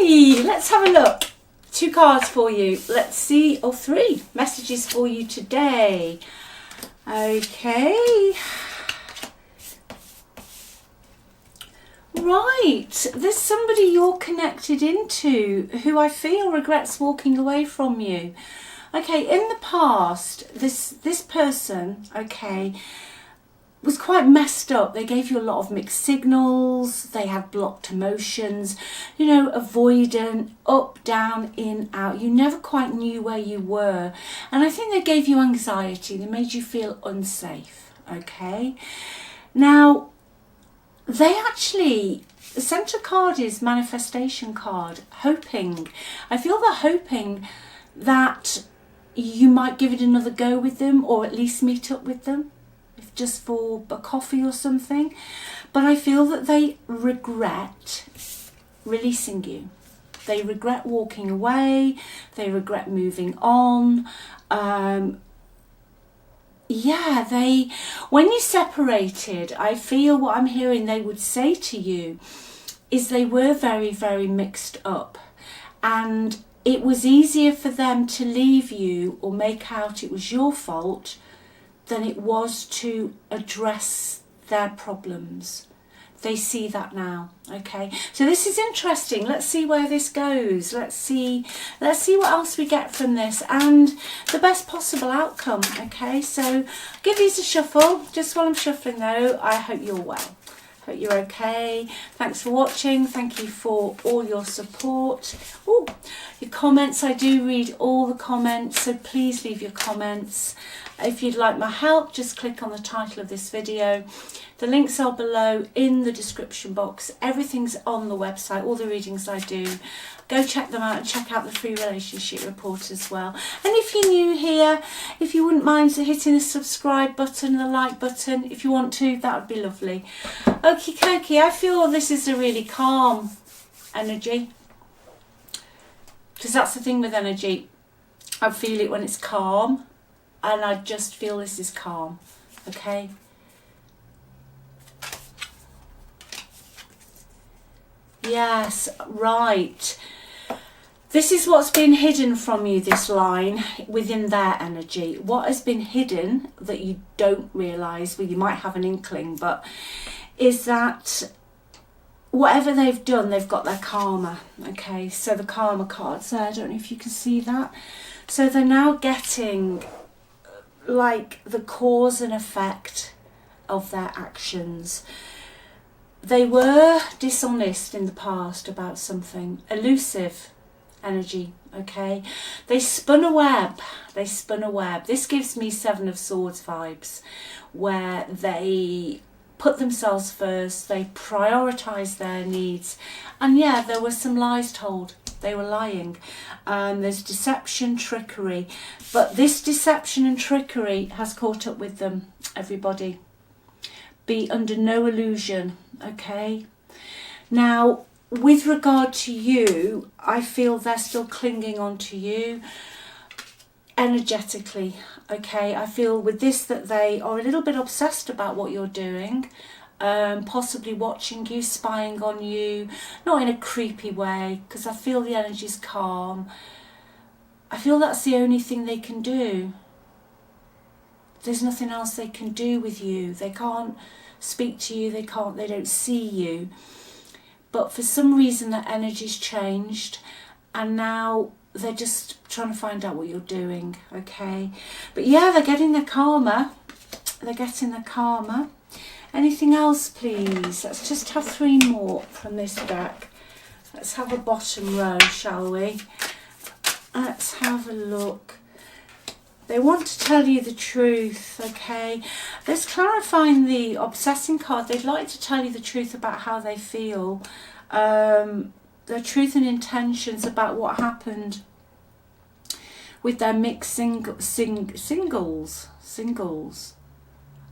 Okay, let's have a look. 2 cards for you. Let's see, or 3 messages for you today. Okay. Right, there's somebody you're connected into who I feel regrets walking away from you. Okay, in the past, this person, okay, was quite messed up. They gave you a lot of mixed signals. They had blocked emotions, you know, avoidant, up, down, in, out. You never quite knew where you were. And I think they gave you anxiety. They made you feel unsafe, okay? Now, they actually, the centre card is manifestation card, hoping. I feel they're hoping that you might give it another go with them, or at least meet up with them, if just for a coffee or something. But I feel that they regret releasing you. They regret walking away. They regret moving on. When you separated, I feel what I'm hearing they would say to you is they were very, very mixed up, and it was easier for them to leave you or make out it was your fault than it was to address their problems. They see that now, okay? So this is interesting. Let's see where this goes. Let's see what else we get from this and the best possible outcome, okay? So give these a shuffle. Just while I'm shuffling though, I hope you're well. Hope you're okay. Thanks for watching. Thank you for all your support. Ooh, your comments. I do read all the comments, so please leave your comments. If you'd like my help, just click on the title of this video. The links are below in the description box. Everything's on the website, all the readings I do. Go check them out and check out the free relationship report as well. And if you're new here, if you wouldn't mind hitting the subscribe button, the like button, if you want to, that would be lovely. Okie dokie, I feel this is a really calm energy. Because that's the thing with energy. I feel it when it's calm. And I just feel this is calm, okay? Yes, right. This is what's been hidden from you, this line, within their energy. What has been hidden that you don't realise, well, you might have an inkling, but is that whatever they've done, they've got their karma, okay? So the karma cards there, I don't know if you can see that. So they're now getting like the cause and effect of their actions. They were dishonest in the past about something, elusive energy, okay? They spun a web. This gives me 7 of Swords vibes, where they put themselves first, they prioritise their needs, and yeah, there were some lies told. They were lying. There's deception, trickery. But this deception and trickery has caught up with them, everybody. Be under no illusion, okay? Now, with regard to you, I feel they're still clinging on to you energetically, okay? I feel with this that they are a little bit obsessed about what you're doing. Possibly watching you, spying on you, not in a creepy way, because I feel the energy's calm. I feel that's the only thing they can do. There's nothing else they can do with you. They can't speak to you, they don't see you. But for some reason that energy's changed, and now they're just trying to find out what you're doing, okay? But yeah, they're getting their karma. Anything else, please? Let's just have 3 more from this deck. Let's have a bottom row, shall we? Let's have a look. They want to tell you the truth, okay? Let's clarify the obsessing card. They'd like to tell you the truth about how they feel. Their truth and intentions about what happened with their mixed singles.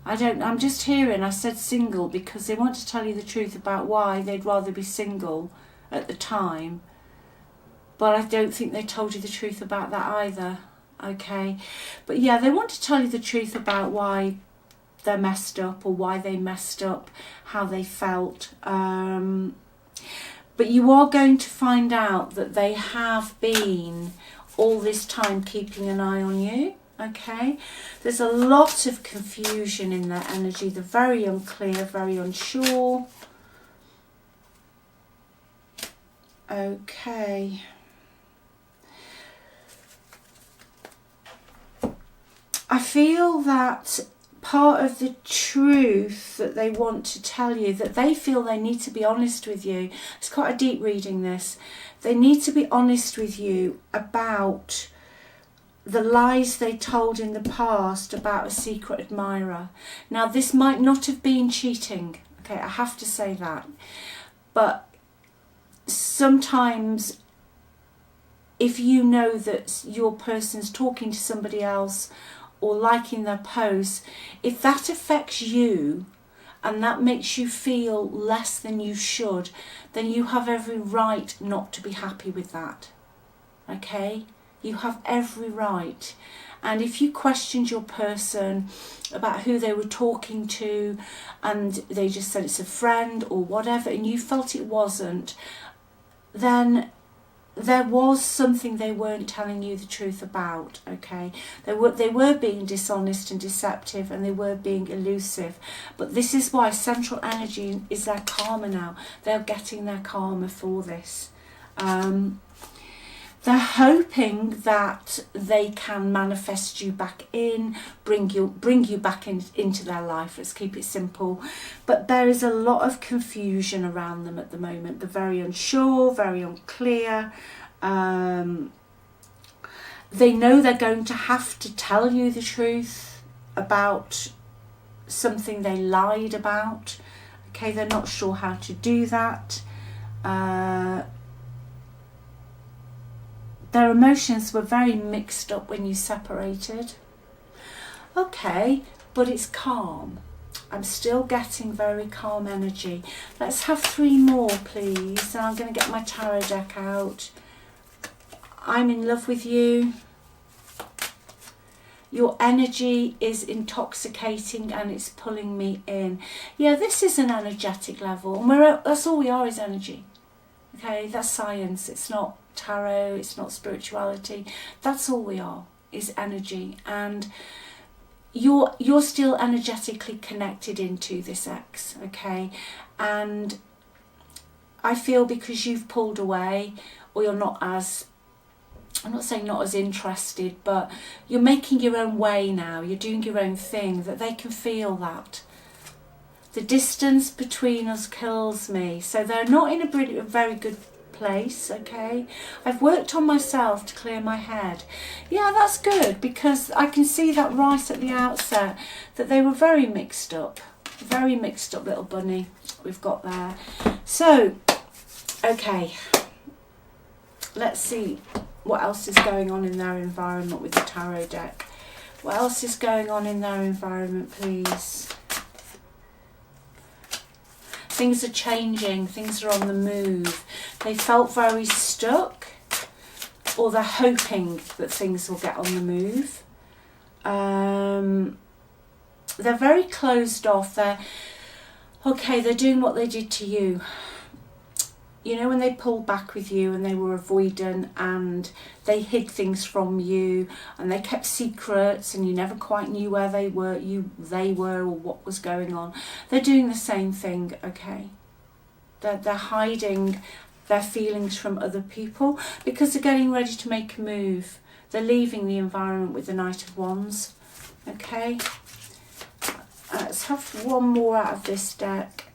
I'm just hearing, I said single because they want to tell you the truth about why they'd rather be single at the time. But I don't think they told you the truth about that either, okay? But yeah, they want to tell you the truth about why they're messed up or why they messed up, how they felt. But you are going to find out that they have been all this time keeping an eye on you. Okay, there's a lot of confusion in their energy. They're very unclear, very unsure. Okay. I feel that part of the truth that they want to tell you, that they feel they need to be honest with you. It's quite a deep reading, this. They need to be honest with you about the lies they told in the past about a secret admirer. Now, this might not have been cheating. Okay, I have to say that. But sometimes if you know that your person's talking to somebody else or liking their posts, if that affects you and that makes you feel less than you should, then you have every right not to be happy with that. Okay? You have every right. And if you questioned your person about who they were talking to and they just said it's a friend or whatever and you felt it wasn't, then there was something they weren't telling you the truth about. Okay, they were being dishonest and deceptive, and they were being elusive. But this is why central energy is their karma now. They're getting their karma for this. They're hoping that they can manifest you back in, bring you back into their life. Let's keep it simple. But there is a lot of confusion around them at the moment. They're very unsure, very unclear. They know they're going to have to tell you the truth about something they lied about. Okay, they're not sure how to do that. Their emotions were very mixed up when you separated. Okay, but it's calm. I'm still getting very calm energy. Let's have 3 more, please. And I'm going to get my tarot deck out. I'm in love with you. Your energy is intoxicating and it's pulling me in. Yeah, this is an energetic level. And that's all we are, is energy. Okay, that's science. It's not tarot, it's not spirituality. That's all we are, is energy. And you're still energetically connected into this ex, okay? And I feel because you've pulled away, or you're not as, I'm not saying not as interested, but you're making your own way now, you're doing your own thing, that they can feel that. The distance between us kills me. So they're not in a very good place, okay? I've worked on myself to clear my head. Yeah, that's good, because I can see that right at the outset, that they were very mixed up little bunny we've got there. So, okay, let's see what else is going on in their environment with the tarot deck. What else is going on in their environment, please? Things are changing, things are on the move. They felt very stuck, or they're hoping that things will get on the move. They're very closed off. They're doing what they did to you. You know, when they pulled back with you and they were avoidant and they hid things from you and they kept secrets and you never quite knew where they were or what was going on. They're doing the same thing, okay? They're hiding their feelings from other people because they're getting ready to make a move. They're leaving the environment with the Knight of Wands, okay? Let's have one more out of this deck.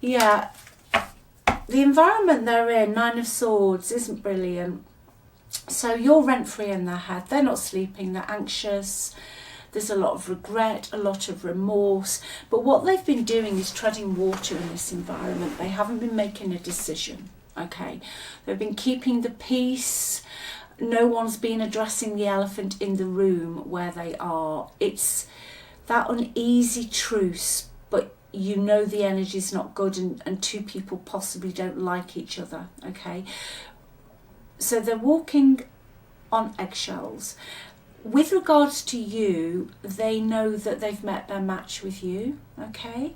Yeah. The environment they're in, 9 of Swords, isn't brilliant. So you're rent-free in their head. They're not sleeping, they're anxious. There's a lot of regret, a lot of remorse. But what they've been doing is treading water in this environment. They haven't been making a decision, okay? They've been keeping the peace. No one's been addressing the elephant in the room where they are. It's that uneasy truce, but you know the energy's not good, and 2 people possibly don't like each other, okay? So they're walking on eggshells. With regards to you, they know that they've met their match with you, okay?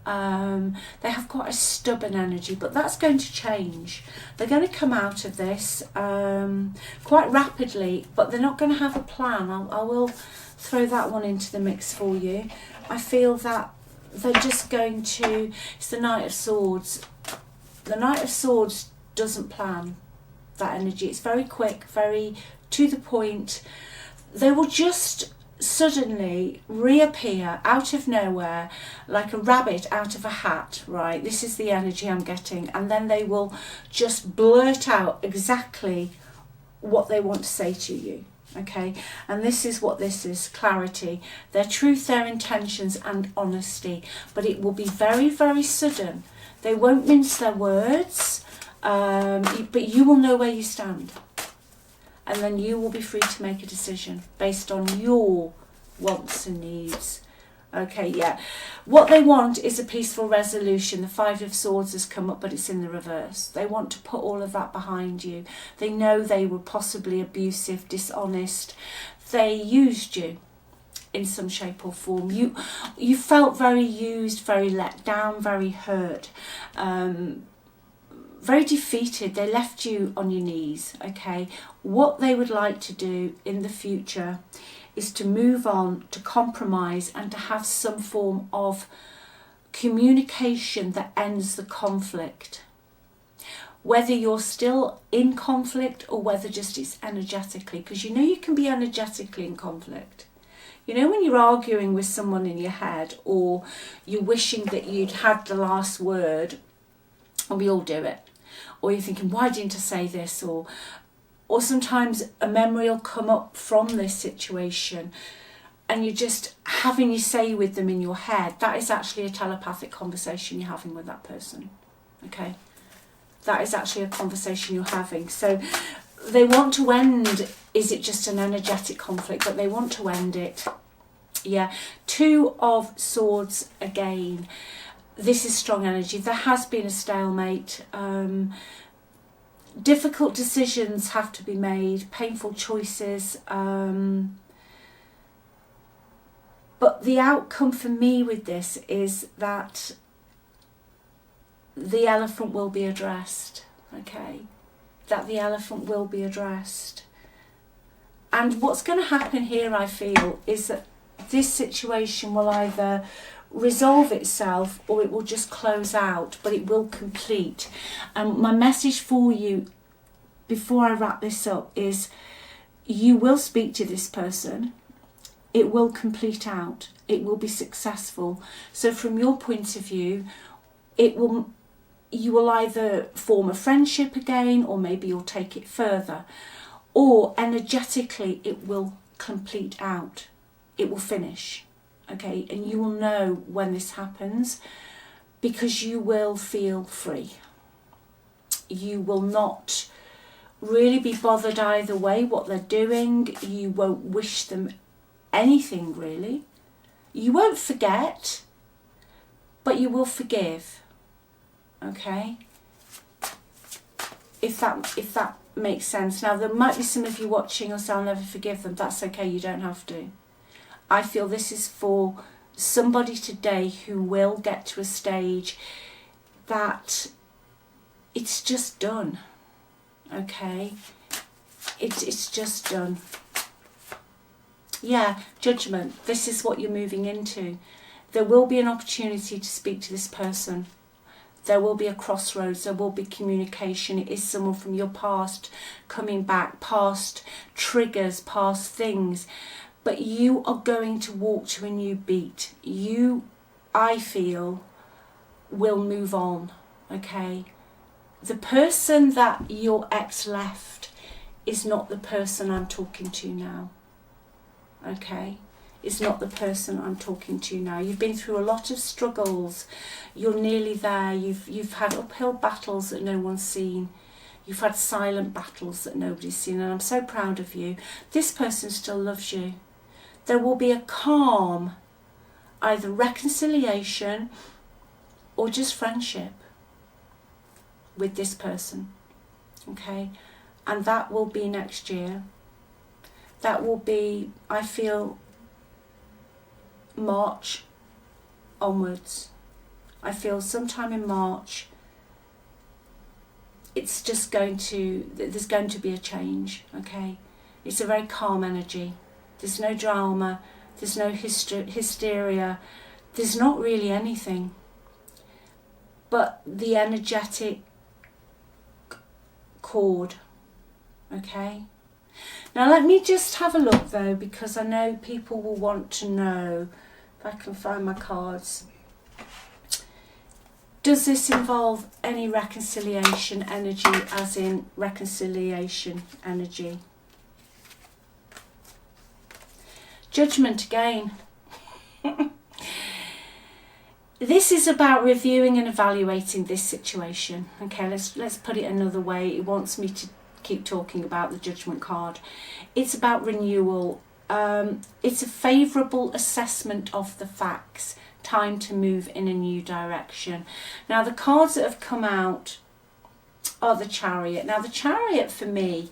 They have quite a stubborn energy, but that's going to change. They're going to come out of this quite rapidly, but they're not going to have a plan. I will throw that one into the mix for you. I feel that they're just going to, it's the Knight of Swords. The Knight of Swords doesn't plan that energy. It's very quick, very to the point. They will just suddenly reappear out of nowhere like a rabbit out of a hat, right? This is the energy I'm getting. And then they will just blurt out exactly what they want to say to you. Okay, and this is what this is: clarity, their truth, their intentions, and honesty. But it will be very, very sudden. They won't mince their words, but you will know where you stand. And then you will be free to make a decision based on your wants and needs. Okay, yeah. What they want is a peaceful resolution. The Five of Swords has come up, but it's in the reverse. They want to put all of that behind you. They know they were possibly abusive, dishonest. They used you in some shape or form. You felt very used, very let down, very hurt, very defeated. They left you on your knees. Okay, what they would like to do in the future is to move on, to compromise, and to have some form of communication that ends the conflict. Whether you're still in conflict or whether just it's energetically, because you know you can be energetically in conflict. You know when you're arguing with someone in your head, or you're wishing that you'd had the last word, and we all do it. Or you're thinking, why didn't I say this? Or sometimes a memory will come up from this situation and you're just having your say with them in your head. That is actually a telepathic conversation you're having with that person. Okay? That is actually a conversation you're having. So they want to end, is it just an energetic conflict? But they want to end it. Yeah. Two of Swords again. This is strong energy. There has been a stalemate. Difficult decisions have to be made, painful choices. But the outcome for me with this is that the elephant will be addressed. Okay? That the elephant will be addressed. And what's going to happen here, I feel, is that this situation will either resolve itself or it will just close out, but it will complete. And my message for you before I wrap this up is you will speak to this person, it will complete out, it will be successful. So from your point of view, you will either form a friendship again, or maybe you'll take it further, or energetically it will complete out, it will finish. Okay, and you will know when this happens because you will feel free. You will not really be bothered either way what they're doing. You won't wish them anything really. You won't forget, but you will forgive. Okay? If that makes sense. Now there might be some of you watching and say, I'll never forgive them. That's okay, you don't have to. I feel this is for somebody today who will get to a stage that it's just done. Okay? It's just done. Yeah, judgment. This is what you're moving into. There will be an opportunity to speak to this person. There will be a crossroads. There will be communication. It is someone from your past coming back, past triggers, past things. But you are going to walk to a new beat. You, I feel, will move on, okay? The person that your ex left is not the person I'm talking to now, okay? It's not the person I'm talking to now. You've been through a lot of struggles. You're nearly there. You've had uphill battles that no one's seen. You've had silent battles that nobody's seen, and I'm so proud of you. This person still loves you. There will be a calm, either reconciliation or just friendship with this person, okay? And that will be next year. That will be, I feel, March onwards, I feel sometime in March, it's just there's going to be a change, okay? It's a very calm energy. There's no drama, there's no hysteria, there's not really anything. But the energetic chord, okay? Now let me just have a look though, because I know people will want to know, if I can find my cards. Does this involve any reconciliation energy, as in reconciliation energy? Judgment again. This is about reviewing and evaluating this situation. Okay, let's put it another way. It wants me to keep talking about the Judgment card. It's about renewal. It's a favourable assessment of the facts. Time to move in a new direction. Now the cards that have come out are the Chariot. Now the Chariot for me,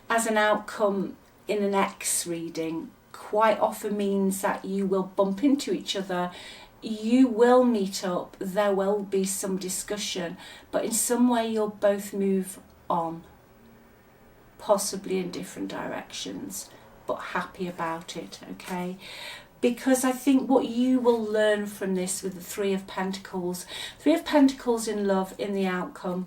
as an outcome in an X reading, quite often means that you will bump into each other, you will meet up, there will be some discussion, but in some way you'll both move on, possibly in different directions, but happy about it, okay? Because I think what you will learn from this with the Three of Pentacles in love, in the outcome,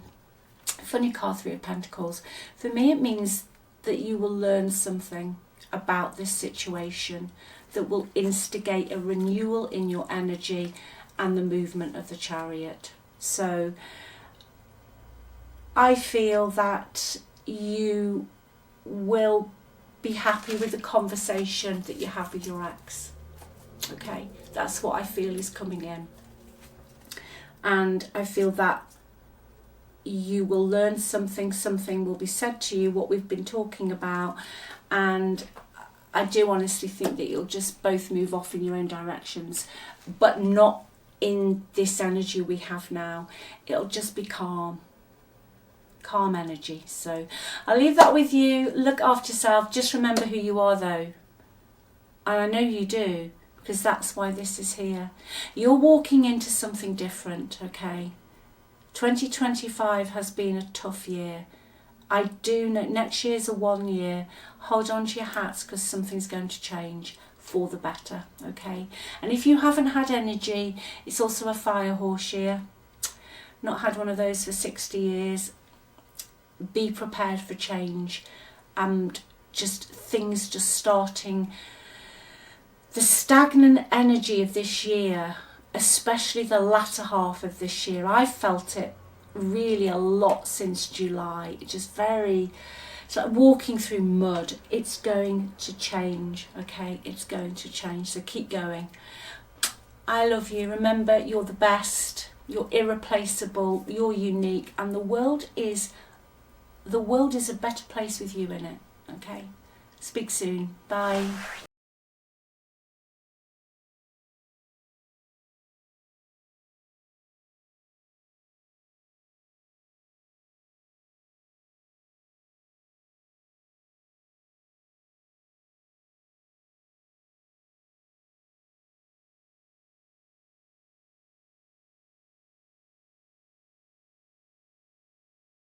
funny card, Three of Pentacles, for me it means that you will learn something about this situation that will instigate a renewal in your energy and the movement of the Chariot. So I feel that you will be happy with the conversation that you have with your ex. Okay, that's what I feel is coming in. And I feel that you will learn something will be said to you, what we've been talking about, and I do honestly think that you'll just both move off in your own directions, but not in this energy we have now. It'll just be calm energy. So I'll leave that with you. Look after yourself. Just remember who you are though. And I know you do, because that's why this is here. You're walking into something different, okay? 2025 has been a tough year. I do know next year's a 1 year. Hold on to your hats, because something's going to change for the better, okay? And if you haven't had energy, it's also a fire horse year. Not had one of those for 60 years. Be prepared for change and just things just starting. The stagnant energy of this year, especially the latter half of this year, I felt it really a lot since July. It's just it's like walking through mud. It's going to change, okay? It's going to change, so keep going. I love you. Remember, you're the best, you're irreplaceable, you're unique, and the world is a better place with you in it, okay? Speak soon. Bye.